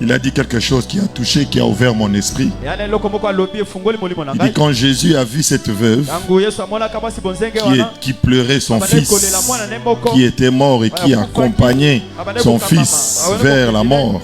Il a dit quelque chose qui a touché, qui a ouvert mon esprit. Il dit quand Jésus a vu cette veuve qui pleurait son fils, qui était mort et qui accompagnait son fils vers la mort,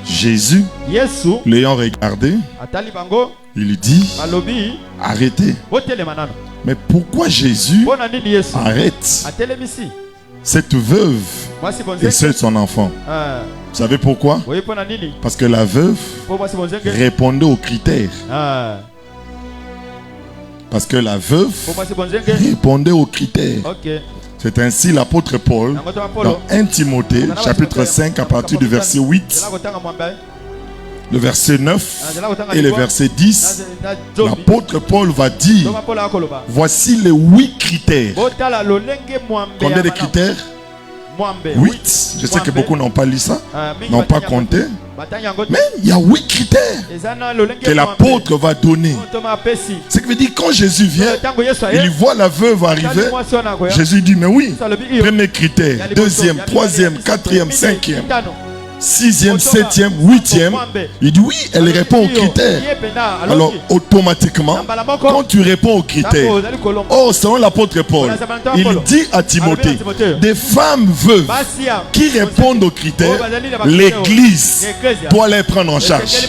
Jésus, l'ayant regardé, il lui dit, arrêtez. Mais pourquoi Jésus arrête cette veuve et seul son enfant? Vous savez pourquoi? Parce que la veuve répondait aux critères. Parce que la veuve répondait aux critères. C'est ainsi l'apôtre Paul, dans 1 Timothée, chapitre 5, à partir du verset 8, le verset 9 et le verset 10, l'apôtre Paul va dire, voici les 8 critères. Combien de critères? 8. Je sais que beaucoup n'ont pas lu ça, n'ont pas compté. Mais il y a 8 critères que l'apôtre va donner. Ce qui veut dire quand Jésus vient, il voit la veuve arriver. Jésus dit, mais oui, premier critère, deuxième, troisième, quatrième, cinquième, sixième, septième, huitième. Il dit oui, elle répond aux critères. Alors automatiquement, quand tu réponds aux critères, selon l'apôtre Paul, il dit à Timothée, des femmes veuves qui répondent aux critères, l'église doit les prendre en charge.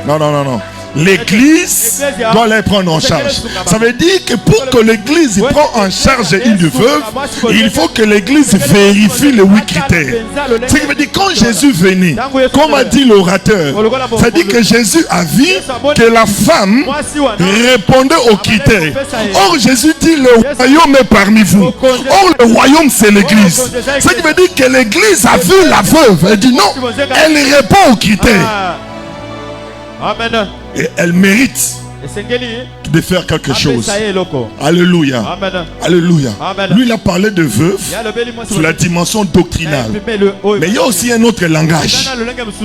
Non. L'église doit les prendre en charge. Ça veut dire que pour que l'église prenne en charge une veuve, il faut que l'église vérifie les 8 critères. Ce qui veut dire quand Jésus venait, comme a dit l'orateur, ça veut dire que Jésus a vu que la femme répondait aux critères. Or Jésus dit le royaume est parmi vous. Or le royaume c'est l'église. Ce qui veut dire que l'église a vu la veuve. Elle dit non, elle répond aux critères. Amen. Et elle mérite de faire quelque chose. Alléluia. Alléluia. Lui, il a parlé de veuve sur la dimension doctrinale. Mais il y a aussi un autre langage.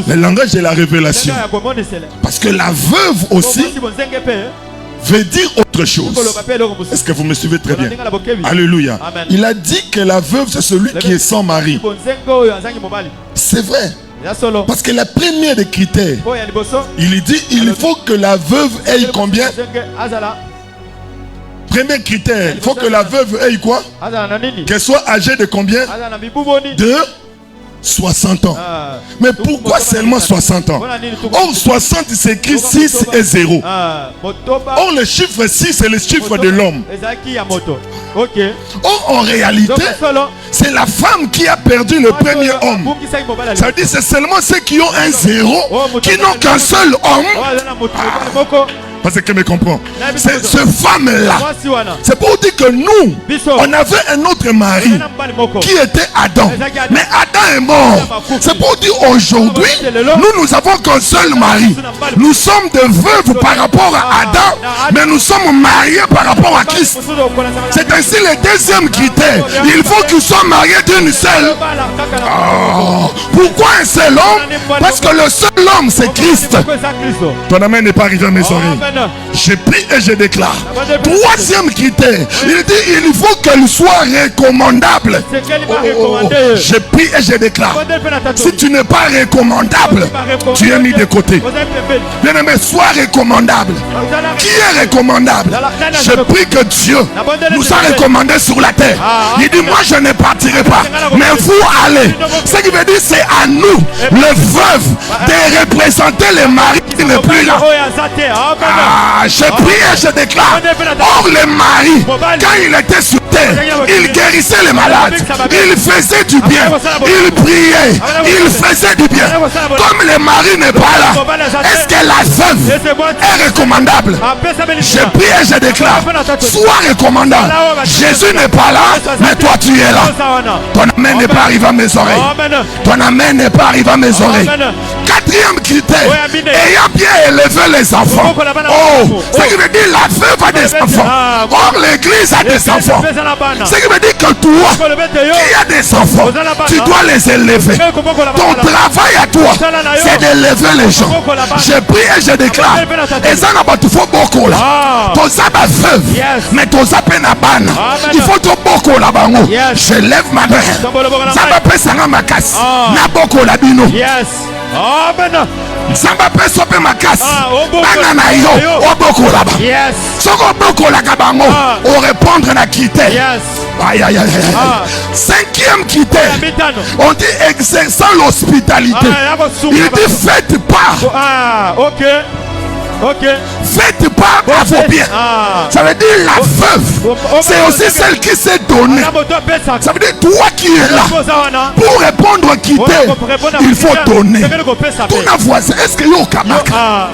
Le langage de la révélation. Parce que la veuve aussi veut dire autre chose. Est-ce que vous me suivez très bien? Alléluia. Il a dit que la veuve, c'est celui qui est sans mari. C'est vrai. Parce que la première des critères, il dit il faut que la veuve ait combien? Premier critère, il faut que la veuve ait quoi? Qu'elle soit âgée de combien? De 60 ans. Mais pourquoi seulement 60 ans? Or 60 s'écrit 6 et 0. Or le chiffre 6 c'est le chiffre de l'homme. Or en réalité c'est la femme qui a perdu le premier homme. Ça veut dire c'est seulement ceux qui ont un 0 qui n'ont qu'un seul homme. Parce que me comprend. C'est ce femme-là. C'est pour dire que nous, on avait un autre mari qui était Adam. Mais Adam est mort. C'est pour dire aujourd'hui, nous avons qu'un seul mari. Nous sommes des veuves par rapport à Adam, mais nous sommes mariés par rapport à Christ. C'est ainsi le deuxième critère. Il faut qu'ils soient mariés d'une seule. Pourquoi un seul homme? Parce que le seul homme c'est Christ. Ton amen n'est pas arrivé à mes oreilles. Je prie et je déclare. Troisième critère, il dit il faut qu'elle soit recommandable. Je prie et je déclare. Si tu n'es pas recommandable, tu es mis de côté. Bien aimé, sois recommandable. Qui est recommandable? Je prie que Dieu nous a recommandé sur la terre. Il dit moi je ne partirai pas, mais vous allez. Ce qui veut dire c'est à nous, les veuves, de représenter les maris qui n'est plus là. Je prie et je déclare. Or le mari, quand il était sur terre, il guérissait les malades, il faisait du bien, il priait, il faisait du bien. Comme le mari n'est pas là, est-ce que la veuve est recommandable? Je prie et je déclare. Sois recommandable. Jésus n'est pas là, mais toi tu es là. Ton amen n'est pas arrivé à mes oreilles. Ton amen n'est pas arrivé à mes oreilles. Quatrième critère, ayant bien élevé les enfants. Oh, ce qui veut dire la veuve a des enfants. Or l'église a des enfants. Ce qui veut dire que toi, qui as des enfants, tu dois les élever. Ton travail à toi, c'est d'élever les gens. Je prie et je déclare. Et ça n'a pas tout fait beaucoup là. Ton zaba veuve, mais ton zaba n'a pas. Il faut tout beaucoup là-bas. Je lève ma main. Zaba pesa nga makasi. Na boko la bino. Amen. Zamba peso pe makasi. Bana na yo oboko là-bas. Soko boko la kabango. Au répondre na critère. Aïe aïe aïe. Cinquième critère. On dit exerçant l'hospitalité. Il dit faites part. Ok. Faites part à vos biens. Ça veut dire la veuve. C'est aussi celle qui s'est donnée. Ça veut dire toi qui es là. Pour répondre au critère, il faut donner. Ton voisin, est-ce que yo kamaka?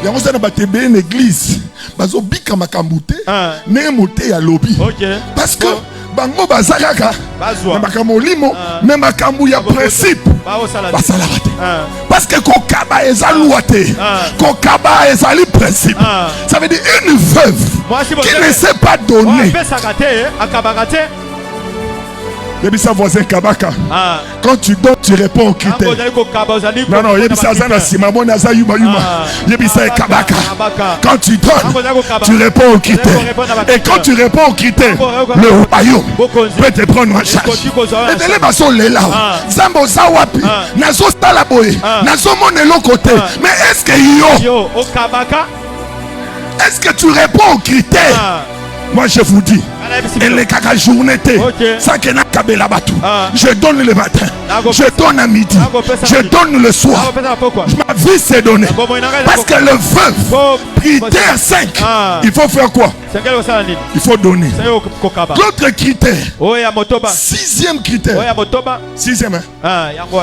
Il y a une église. Bazo bika makambute. Ne moté ya lobby. Parce que bango bazalaka makambo limo mais makambo ya principe basalaka te parce que kokaba ezalua te kokaba ezali principe. Ça veut dire une veuve qui ne sait pas donner. Yebisa voisin kabaka. Quand tu donnes, tu réponds au critère. Non, non, yebisa zana sima mona za yuma yuma. Yebisa kabaka. Quand tu donnes, tu réponds au critère. Et quand tu réponds au critère, le royaume peut te prendre en charge. Et de les baso lela. Zambo zawapi. Nazo stala boye. Nazo monelo côté. Mais est-ce que yo? Est-ce que tu réponds au critère? Moi je vous dis, elle est caca journée, sans que n'a kabela batou. Je donne le matin, je donne à midi, je donne le soir. Ma vie s'est donnée. Parce que le veuve, critère 5, il faut faire quoi? Il faut donner. L'autre critère, sixième critère, sixième,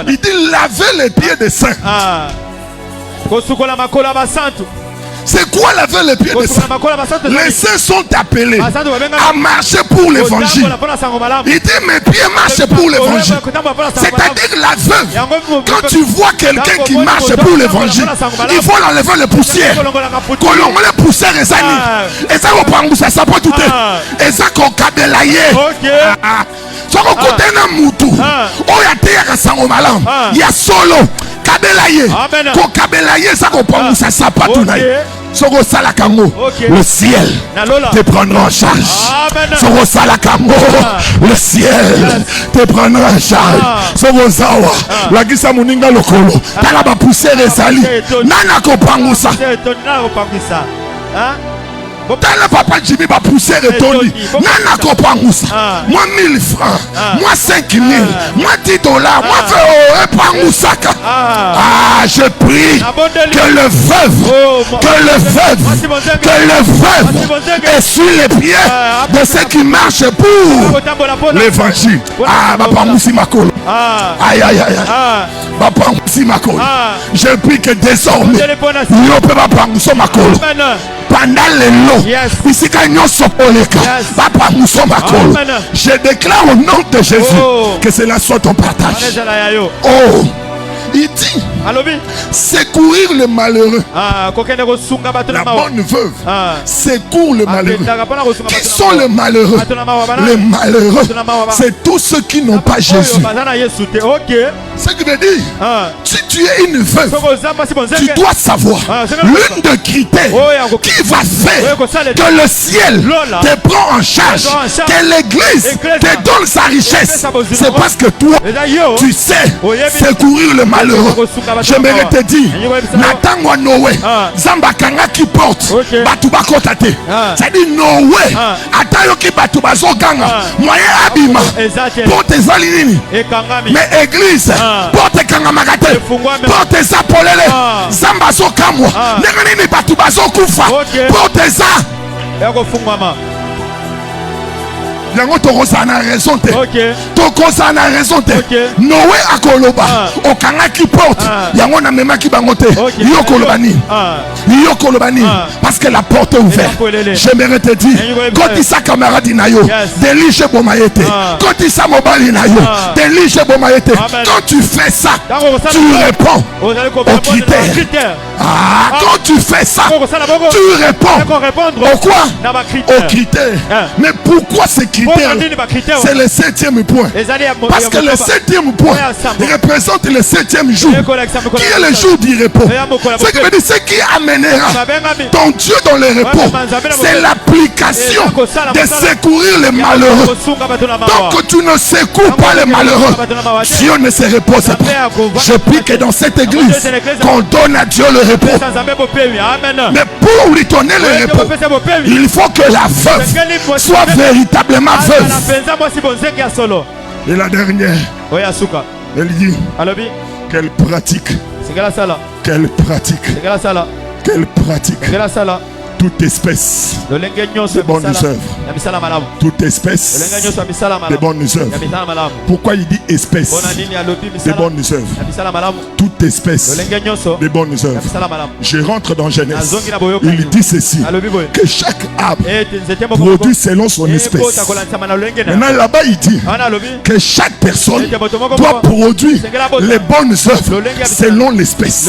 il dit laver les pieds des saints. C'est quoi laver les pieds des saints? Les saints sont appelés à marcher pour l'évangile. Il dit mes pieds marchent pour l'évangile. C'est-à-dire la veuve, quand tu vois quelqu'un qui marche pour l'évangile, il faut l'enlever les poussières. Quand l'on les poussières, et ça va prendre ça, ça peut tout et ça qu'on kabelaye. Ça qu'on côté na mutu. Oh ya te ya kasango malam. Ya solo kabelaye. Ko kabelaye ça qu'on prend ça ça pas tout naï. Soko Salakango, le ciel te prendra en charge. Soko Salakango, le ciel te prendra en charge. Soko Zawa, la gisa muninga lokolo. Tala ba pousser les sali. Nana ko pangusa. Tala papa Jimmy va pousser et Tony. Nana ko pangusa. Moi 1000 francs, moi 5000, moi 10 dollars, moi fais pangusaka. Je prie que le veuve, essuie les pieds de ceux qui marchent pour l'évangile. Papa Moussi Makolo. Aïe aïe aïe. Papa Moussi Makolo. Je prie que désormais, nous ne pouvons pas prendre Makolo. Pendant les lots, ici quand nous sommes Papa Moussi Makolo. Je déclare au nom de Jésus que cela soit ton partage. Oh, il dit secourir le malheureux. La bonne veuve secourt le malheureux. Qui sont les malheureux? Les malheureux, c'est tous ceux qui n'ont pas Jésus. Ce qui veut dire, si tu es une veuve, tu dois savoir l'une des critères qui va faire que le ciel te prend en charge, que l'église te donne sa richesse. C'est parce que toi, tu sais secourir le malheureux. J'aimerais te dire, Nathan wa Noé, Zamba Kanga qui porte, Batuba Kotate. C'est-à-dire Noé, Atayo qui Batuba Zoganga, moyen Abima, porte Zalinini. Mais église, porte Kangamagate, porte Zapolele, Zamba Zokamwa, Nenganini Batuba Zokufa, porte ça. yango tokosa na raison te. Ok. Tokosa na raison te. Ok. Noé akoloba okangaki porte yango na memaki bango te. Yo koloba nini? Yo koloba nini? Parce que la porte est ouverte. J'aimerais te dire quand il sa camarade na yo délige bomayete. Quand il sa mobali na yo délige bomayete. Quand tu fais ça, tu réponds aux critères. Quand tu fais ça, tu réponds au quoi? Aux critères. Mais pourquoi ces critères? C'est le 7e point. Parce que le 7e point représente le 7e jour, qui est le jour du repos. Ce qui veut dire, ce qui amènera ton Dieu dans le repos, c'est l'application de secourir les malheureux. Tant que tu ne secours pas les malheureux, Dieu ne se repose pas. Je prie que dans cette église, qu'on donne à Dieu le repos. Mais pour lui donner le repos, il faut que la veuve soit véritablement veuve. Et la dernière, elle dit qu'elle pratique toute espèce de bonnes œuvres. Toute espèce de bonnes œuvres. Pourquoi il dit espèce de bonnes œuvres? Toute espèce de bonnes œuvres. Je rentre dans Genèse. Il dit ceci, que chaque arbre produit selon son espèce. Maintenant là-bas il dit que chaque personne doit produire les bonnes œuvres selon l'espèce.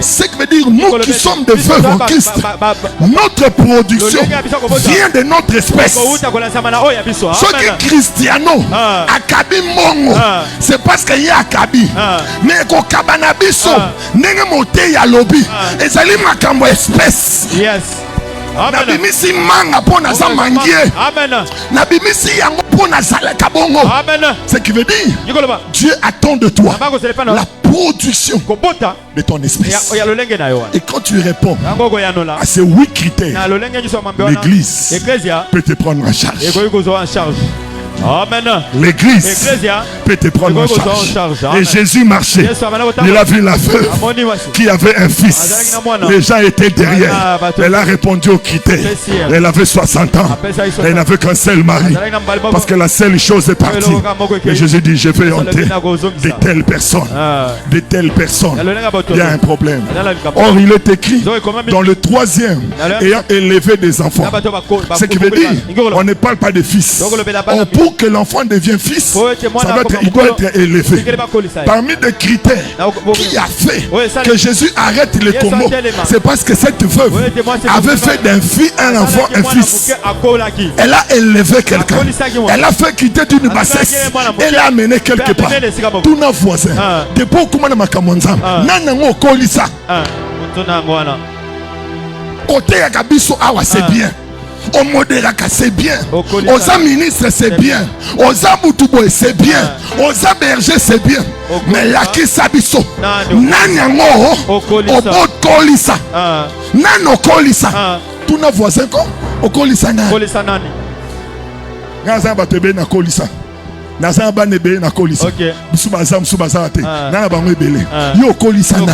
Ce qui veut dire, nous qui sommes des veuves en Christ, notre production vient de notre espèce. Ce qui Cristiano akabi mongo, c'est parce qu'il y a akabi. Mais ko kabana biso nenge moté ya lobi ezali makambo espèce. Nabimisi manga po na zamangie. Nabimisi yango po na zalaka bongo. Ce qui veut dire, Dieu attend de toi la production de ton espèce. Et quand tu réponds à ces 8 critères, l'église peut te prendre en charge. Amen. L'église peut te prendre en charge. Et Jésus marchait. Il a vu la veuve qui avait un fils. Les gens étaient derrière. Elle a répondu aux critères. Elle avait 60 ans. Elle n'avait qu'un seul mari. Parce que la seule chose est partie. Et Jésus dit, je vais entrer de telles personnes. De telles personnes. Il y a un problème. Or, il est écrit dans le 3e, ayant élevé des enfants. Ce qui veut dire, on ne parle pas de fils. Pour que l'enfant devienne fils, il doit être élevé. Parmi les critères qui a fait que Jésus arrête les combats, c'est parce que cette veuve avait fait d'un fils un enfant, un fils. Elle a élevé quelqu'un. Elle a fait quitter d'une bassesse. Elle l'a amené quelque part. Tous nos voisins. Depuis comment makamonza, nanango kolisa. Côté Gabiso awa c'est bien. Au Modéraka c'est bien. Aux ministres c'est bien. Aux Aboutoubou c'est bien. Aux Berger c'est bien. Mais là qui s'abisso Nanyango au bot Kolisa Nano Kolisa. Tous nos voisins au Kolisa Nani Gaza Batebe na Kolisa. Naza banebe na kolisa. Musubaza te. Na bango ebele. Yo kolisa na.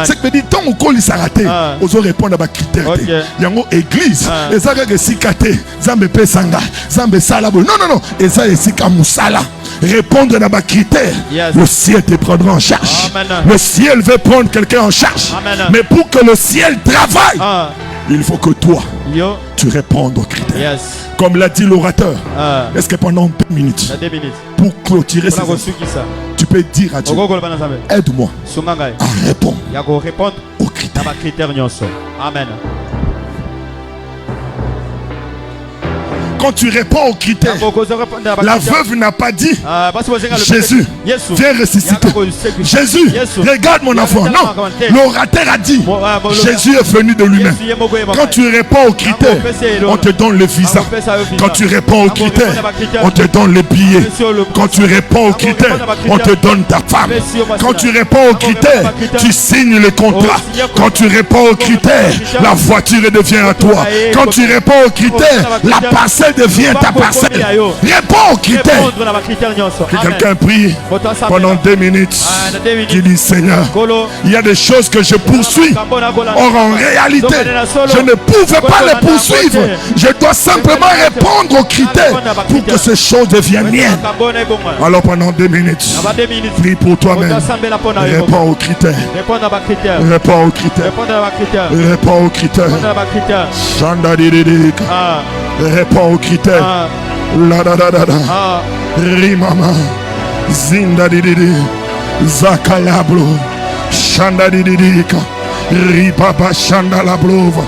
C'est que dit tant kolisa raté, ozo répondre à ba critères. Yango église, ezaka ke sikate, zambe pesanga, zambe salabo. Non, eza esika musala. Répondre à ma critère. Le ciel te prendra en charge. Le ciel veut prendre quelqu'un en charge. Mais pour que le ciel travaille, il faut que toi tu répondes aux critères. Comme l'a dit l'orateur. Est-ce que pendant 2 minutes, pour clôturer ça, tu peux dire à Dieu, aide-moi à répondre aux critères. Amen. Quand tu réponds aux critères, la veuve n'a pas dit Jésus, viens ressusciter. Jésus, regarde mon enfant. Non, l'orateur a dit Jésus est venu de lui-même. Quand tu réponds aux critères, on te donne le visa. Quand tu réponds aux critères, on te donne le billet. Quand tu réponds aux critères, on te donne ta femme. Quand tu réponds aux critères, tu signes le contrat. Quand tu réponds aux critères, la voiture devient à toi. Quand tu réponds aux critères, la parcelle devient ta parcelle. Réponds aux critères. Répondre na ba critères nyonso. Que Amen. quelqu'un prie pendant 2 minutes. Qui dit Seigneur, il y a des choses que je poursuis. Or en réalité, je ne pouvais pas les poursuivre. Je dois simplement répondre aux critères pour que ces choses deviennent miennes. Alors pendant 2 minutes, prie pour toi-même. Réponds aux critères. Réponds aux critères. Réponds aux critères. Chandadididika. Réponds aux critères. La da da da da. Rimama. Zindadididi. Zakalablo. Shandadididika. Ribaba Shandalablova.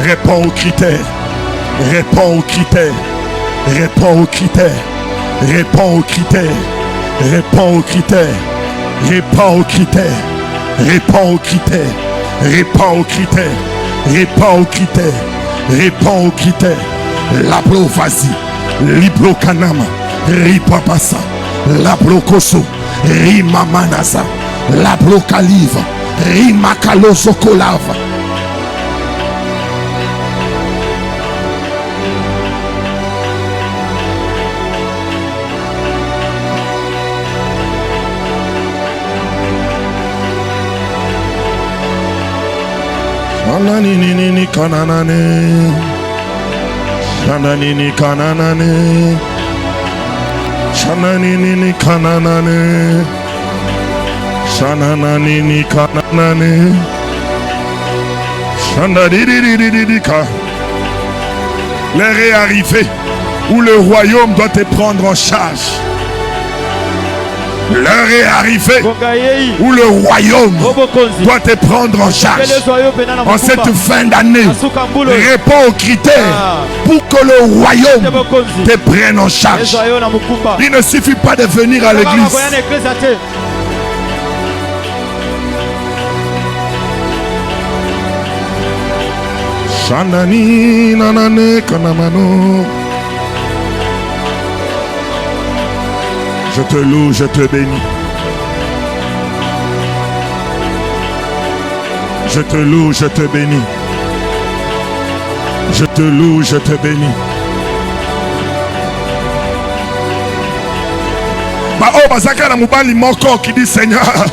Réponds aux critères. Réponds aux critères. Réponds aux critères. Réponds aux critères. Réponds aux critères. Réponds aux critères. Réponds aux critères. Réponds aux critères. Réponds aux critères. Réponds aux critères. Lablo vas-y. Liblo kanama. Ripapasa. Lablo koso. Rimamanasa. Lablo kaliva. Rimakaloso kolava. Shananini kananane. Shananini kananane. Shananini kananane. Shananini kananane. Shanadididididika. L'heure est arrivée où le royaume doit te prendre en charge. L'heure est arrivée où le royaume doit te prendre en charge. En cette fin d'année, réponds aux critères pour que le royaume te prenne en charge. Il ne suffit pas de venir à l'église. Shandani nanane kanamano. Je te loue, je te bénis. Je te loue, je te bénis. Je te loue, je te bénis. Bah oh, Bazaka na mubali moko qui dit Seigneur,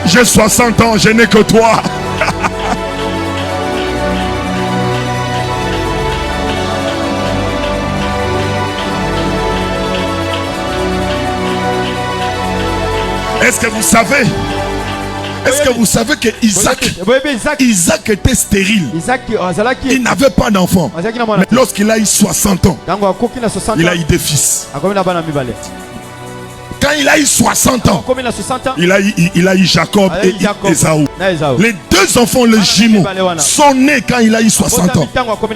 j'ai 60 ans, je n'ai que toi. Est-ce que vous savez que Isaac était stérile? Il n'avait pas d'enfant. Mais lorsqu'il a eu 60 ans, il a eu des fils. Quand il a eu 60 ans, il a eu Jacob et Ésaü. Les deux enfants, les jumeaux, sont nés quand il a eu 60 ans.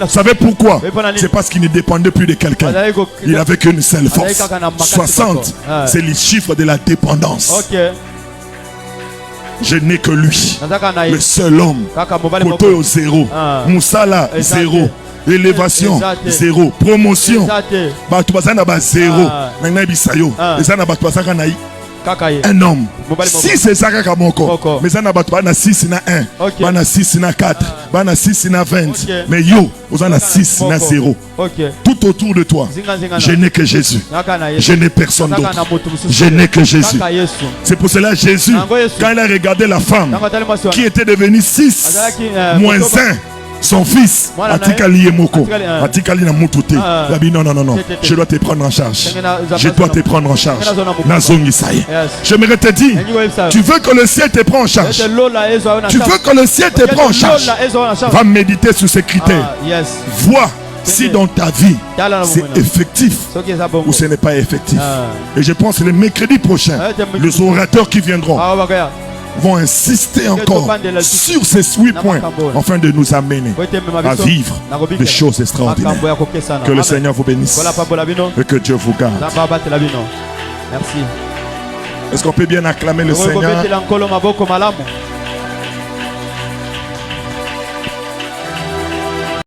Vous savez pourquoi? C'est parce qu'il ne dépendait plus de quelqu'un. Il n'avait qu'une seule force. 60, c'est le chiffre de la dépendance. Je n'ai que lui, le seul homme. Koto 0, Moussala 0, élévation 0, promotion. Batu bazana ba 0. Nanga bisayo. Ezana batu bazaka na un homme. Si c'est ça Kakamoko, mais ça n'a pas 6 na 1, bana 6 na 4, bana 6 na 20. Mais yo, vous en a 6 na 0. Tout autour de toi, je n'ai que Jésus. Je n'ai personne d'autre. Je n'ai que Jésus. C'est pour cela Jésus, quand il a regardé la femme qui était devenue 6 moins 1, son fils, Atikali Yemoko, Atikali Namutute, il a dit non, je dois te prendre en charge. Je dois te prendre en charge. Nazong Isaïe. J'aimerais te dire, tu veux que le ciel te prenne en charge. Tu veux que le ciel te prenne en charge. Va méditer sur ces critères. Vois si dans ta vie c'est effectif ou ce n'est pas effectif. Et je pense que le mercredi prochain, les orateurs qui viendront vont insister encore sur ces 8 points afin de nous amener à vivre des choses extraordinaires. Que le Seigneur vous bénisse et que Dieu vous garde. Merci. Est-ce qu'on peut bien acclamer le Seigneur?